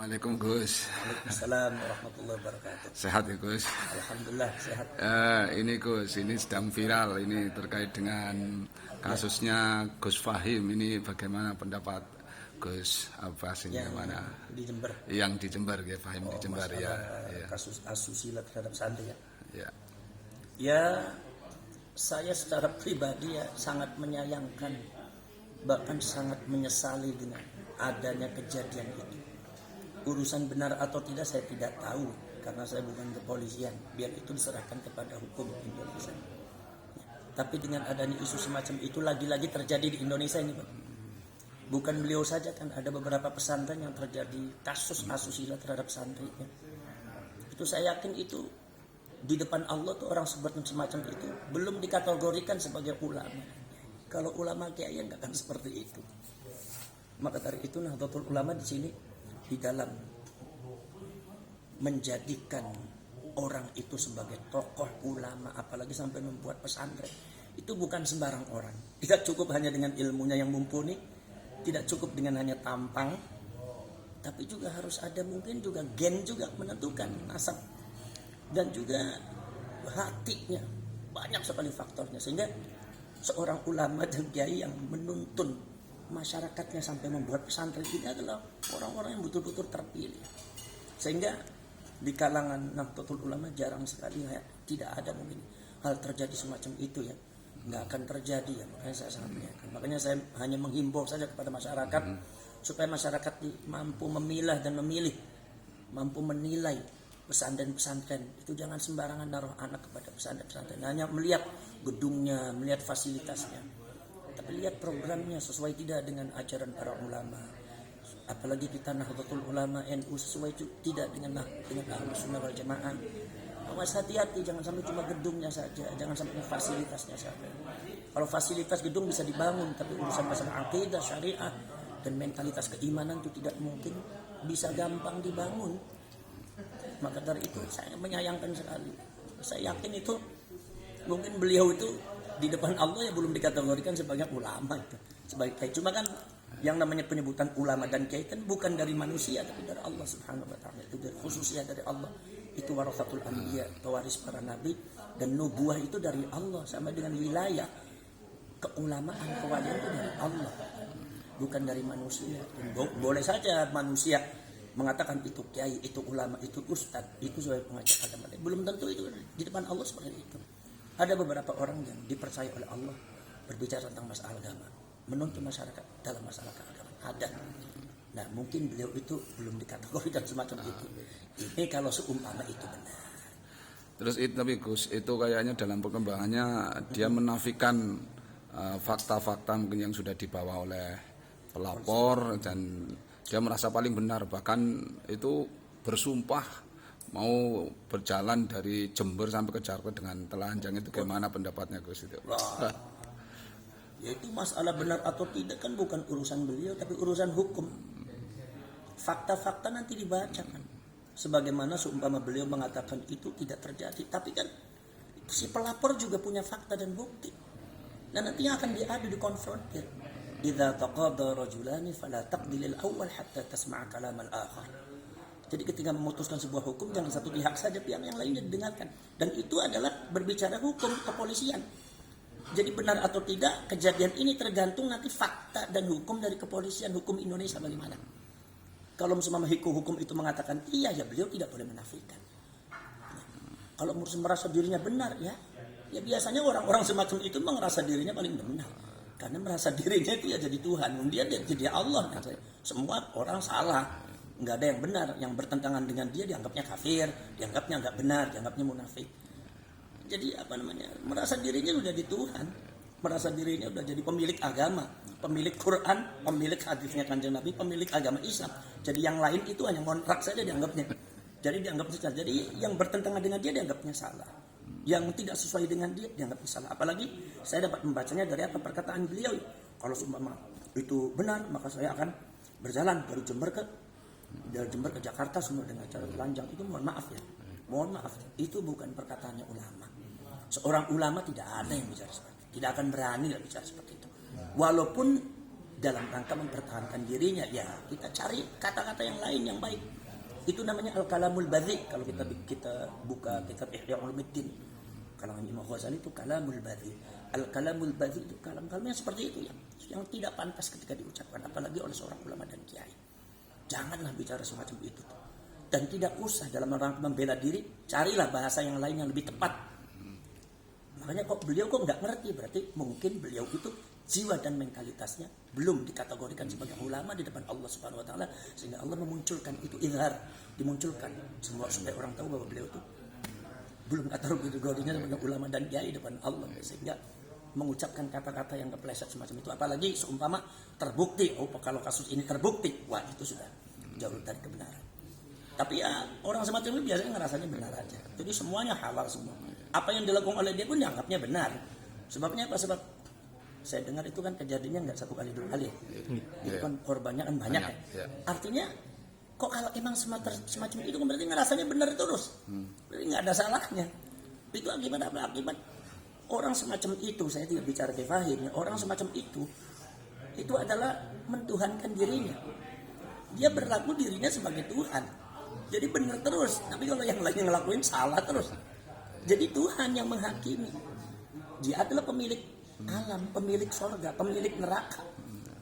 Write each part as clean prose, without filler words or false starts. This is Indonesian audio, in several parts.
Assalamualaikum Gus. Waalaikumsalam warahmatullahi wabarakatuh. Sehat ya Gus? Alhamdulillah sehat. Ini Gus, ini sedang viral ini terkait dengan kasusnya Gus Fahim. Ini bagaimana pendapat Gus Abbas ini Yang mana? di Jember. Yang di Jember ya, Fahim di Jember ya. Kasus asusila terhadap santri ya. Ya. Ya, saya secara pribadi ya sangat menyayangkan, bahkan sangat menyesali dengan adanya kejadian itu. Urusan benar atau tidak saya tidak tahu karena saya bukan kepolisian. Biar itu diserahkan kepada hukum Indonesia. Tapi dengan adanya isu semacam itu lagi-lagi terjadi di Indonesia ini, Pak. Bukan beliau saja, kan ada beberapa pesantren yang terjadi kasus asusila terhadap santrinya. Itu saya yakin itu di depan Allah tuh orang seperti semacam itu belum dikategorikan sebagai ulama. Kalau ulama kiai nggak akan seperti itu. Maka dari itu Nahdlatul Ulama di sini di dalam menjadikan orang itu sebagai tokoh ulama, apalagi sampai membuat pesantren, itu bukan sembarang orang. Tidak cukup hanya dengan ilmunya yang mumpuni, tidak cukup dengan hanya tampang, tapi juga harus ada mungkin juga gen juga menentukan nasab dan juga hatinya. Banyak sekali faktornya sehingga seorang ulama dan kiai yang menuntun masyarakatnya sampai membuat pesantren ini adalah orang-orang yang betul-betul terpilih. Sehingga di kalangan Nahdlatul Ulama jarang sekali ya, tidak ada mungkin hal terjadi semacam itu ya. Nggak akan terjadi ya, makanya saya sangat menyayangkan. Makanya saya hanya menghimbau saja kepada masyarakat supaya masyarakat mampu memilah dan memilih, mampu menilai pesantren-pesantren. Itu jangan sembarangan naruh anak kepada pesantren-pesantren. Hanya melihat gedungnya, melihat fasilitasnya. Tapi lihat programnya sesuai tidak dengan ajaran para ulama. Apalagi kita Nahdlatul Ulama NU sesuai tidak dengan Ahlus Sunnah wal Jamaah. Awas hati-hati, jangan sampai cuma gedungnya saja, jangan sampai fasilitasnya saja. Kalau fasilitas gedung bisa dibangun, tapi urusan masalah akidah, syariah dan mentalitas keimanan itu tidak mungkin bisa gampang dibangun. Maka dari itu saya menyayangkan sekali. Saya yakin itu mungkin beliau itu di depan Allah ya belum dikategorikan sebagai ulama itu, sebagai kiai. Cuma kan yang namanya penyebutan ulama dan kiai kan bukan dari manusia tapi dari Allah Subhanahu wa taala. Itu dari khususnya dari Allah. Itu warasatul anbiya, pewaris para nabi, dan nubuah itu dari Allah, sama dengan wilayah. Keulamaan, kewalian itu dari Allah, bukan dari manusia. Boleh saja manusia mengatakan itu kiai, itu ulama, itu ustad, itu sebagai pengajar agama. Belum tentu itu di depan Allah seperti itu. Ada beberapa orang yang dipercaya oleh Allah berbicara tentang masalah agama, menuntun masyarakat dalam masalah keagamaan. Ada. Nah, mungkin beliau itu belum dikategorikan semacam itu. Ini kalau seumpama itu benar. Terus itu tapi Gus, itu kayaknya dalam perkembangannya dia menafikan fakta-fakta mungkin yang sudah dibawa oleh pelapor dan dia merasa paling benar, bahkan itu bersumpah mau berjalan dari Jember sampai ke Jakarta dengan telanjang. Itu gimana pendapatnya Gus itu? Wah, ya itu masalah benar atau tidak kan bukan urusan beliau tapi urusan hukum. Fakta-fakta nanti dibacakan. Sebagaimana seumpama beliau mengatakan itu tidak terjadi, tapi kan si pelapor juga punya fakta dan bukti. Dan nantinya akan diadu, dikonfrontir. Idza taqada rajulani fala taqdil al-awwal hatta tasma'a kalam al-akhar. Jadi ketika memutuskan sebuah hukum jangan satu pihak saja, pihak yang lainnya didengarkan. Dan itu adalah berbicara hukum kepolisian. Jadi benar atau tidak kejadian ini tergantung nanti fakta dan hukum dari kepolisian, hukum Indonesia bagaimana. Kalau misalnya hukum itu mengatakan iya, ya beliau tidak boleh menafikan. Kalau merasa dirinya benar ya biasanya orang-orang semacam itu merasa dirinya paling benar. Karena merasa dirinya itu ya jadi Tuhan. Dia jadi Allah. Semua orang salah. Nggak ada yang benar, yang bertentangan dengan dia dianggapnya kafir, dianggapnya nggak benar, dianggapnya munafik. Jadi merasa dirinya udah di Tuhan, merasa dirinya udah jadi pemilik agama, pemilik Quran, pemilik hadisnya Kanjeng Nabi, pemilik agama Islam. Jadi yang lain itu hanya kontrak saja dianggapnya. Jadi dianggapnya salah. Jadi yang bertentangan dengan dia dianggapnya salah, yang tidak sesuai dengan dia dianggapnya salah. Apalagi saya dapat membacanya dari apa perkataan beliau. Kalau seumpama itu benar, maka saya akan berjalan dari Jember ke Jakarta semua dengan cara telanjang. Itu mohon maaf itu bukan perkataannya ulama. Seorang ulama tidak ada yang bicara seperti itu, tidak akan berani bicara seperti itu. Walaupun dalam rangka mempertahankan dirinya, ya kita cari kata-kata yang lain yang baik. Itu namanya al-kalamul badhi. Kalau kita buka kitab Ihya Ulumuddin, kalangan Imam Ghazali itu kalamul badhi. Al-kalamul badhi itu kalam-kalam yang seperti itu yang tidak pantas ketika diucapkan, apalagi oleh seorang ulama dan kiai. Janganlah bicara semacam itu. Dan tidak usah dalam rangka membela diri, carilah bahasa yang lain yang lebih tepat. Makanya beliau nggak ngerti, berarti mungkin beliau itu jiwa dan mentalitasnya belum dikategorikan sebagai ulama di depan Allah Subhanahu wa taala, sehingga Allah memunculkan itu, izhar, dimunculkan semua supaya orang tahu bahwa beliau itu belum kategorinya sebagai ulama dan kiai depan Allah, sehingga mengucapkan kata-kata yang kepleset semacam itu, apalagi seumpama terbukti, kalau kasus ini terbukti, wah itu sudah jauh dari kebenaran. Tapi ya orang semacam ini biasanya ngerasanya benar aja, jadi semuanya halal semua. Apa yang dilakukan oleh dia pun dianggapnya benar. Sebabnya apa? Sebab saya dengar itu kan kejadiannya nggak 1 kali 2 kali. Itu kan korbannya kan banyak ya. Artinya kok kalau emang semacam itu berarti ngerasanya benar terus. Berarti nggak ada salahnya. Itu akibat apa? Akibat orang semacam itu, saya tidak bicara kefahim, orang semacam itu adalah mentuhankan dirinya. Dia berlaku dirinya sebagai Tuhan. Jadi benar terus. Tapi kalau yang lain ngelakuin salah terus. Jadi Tuhan yang menghakimi. Dia adalah pemilik alam, pemilik sorga, pemilik neraka,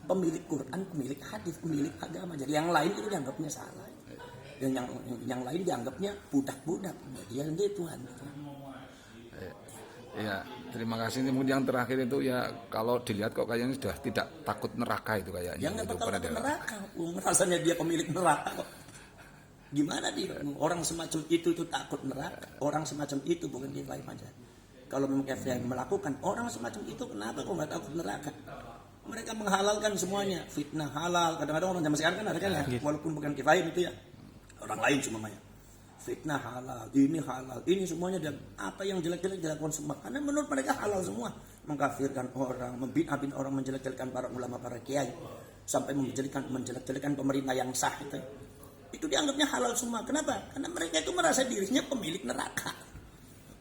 pemilik Quran, pemilik hadis, pemilik agama. Jadi yang lain itu dianggapnya salah. Dan yang lain dianggapnya budak-budak. Dia sendiri Tuhan. Ya, terima kasih. Kemudian yang terakhir itu ya, kalau dilihat kok kayaknya sudah tidak takut neraka itu kayaknya. Yang nggak takut neraka, rasanya dia pemilik neraka kok. Gimana dia? Orang semacam itu takut neraka. Orang semacam itu bukan dia lain aja. Kalau memang yang melakukan orang semacam itu, kenapa kok nggak takut neraka? Mereka menghalalkan semuanya, fitnah halal. Kadang-kadang orang zaman sekarang kan ada kan ya, walaupun bukan kifayah itu ya, orang lain cuma banyak. Fitnah halal, ini semuanya, dan apa yang jelek-jelek dilakukan semua. Karena menurut mereka halal semua. Mengkafirkan orang, membina orang, menjelek-jelekan para ulama, para kiai, sampai menjelek-jelekan pemerintah yang sah itu dianggapnya halal semua. Kenapa? Karena mereka itu merasa dirinya pemilik neraka.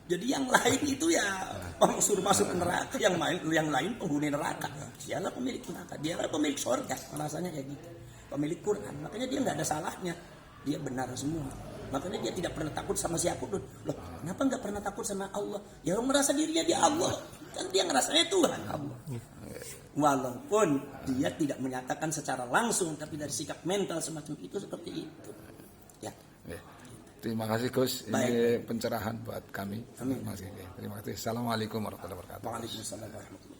Jadi yang lain itu ya suruh masuk neraka, yang lain penghuni neraka. Dialah pemilik neraka, dialah pemilik surga. Rasanya kayak gitu. Pemilik Quran, makanya dia nggak ada salahnya. Dia benar semua. Makanya dia tidak pernah takut sama siapapun. Loh, kenapa nggak pernah takut sama Allah? Ya orang merasa dirinya dia Allah. Kan dia ngerasanya Tuhan Allah. Walaupun dia tidak menyatakan secara langsung, tapi dari sikap mental semacam itu seperti itu. Ya. Terima kasih Gus, ini pencerahan buat kami. Amin. Terima kasih. Assalamualaikum warahmatullahi wabarakatuh. Waalaikumsalam warahmatullahi wabarakatuh.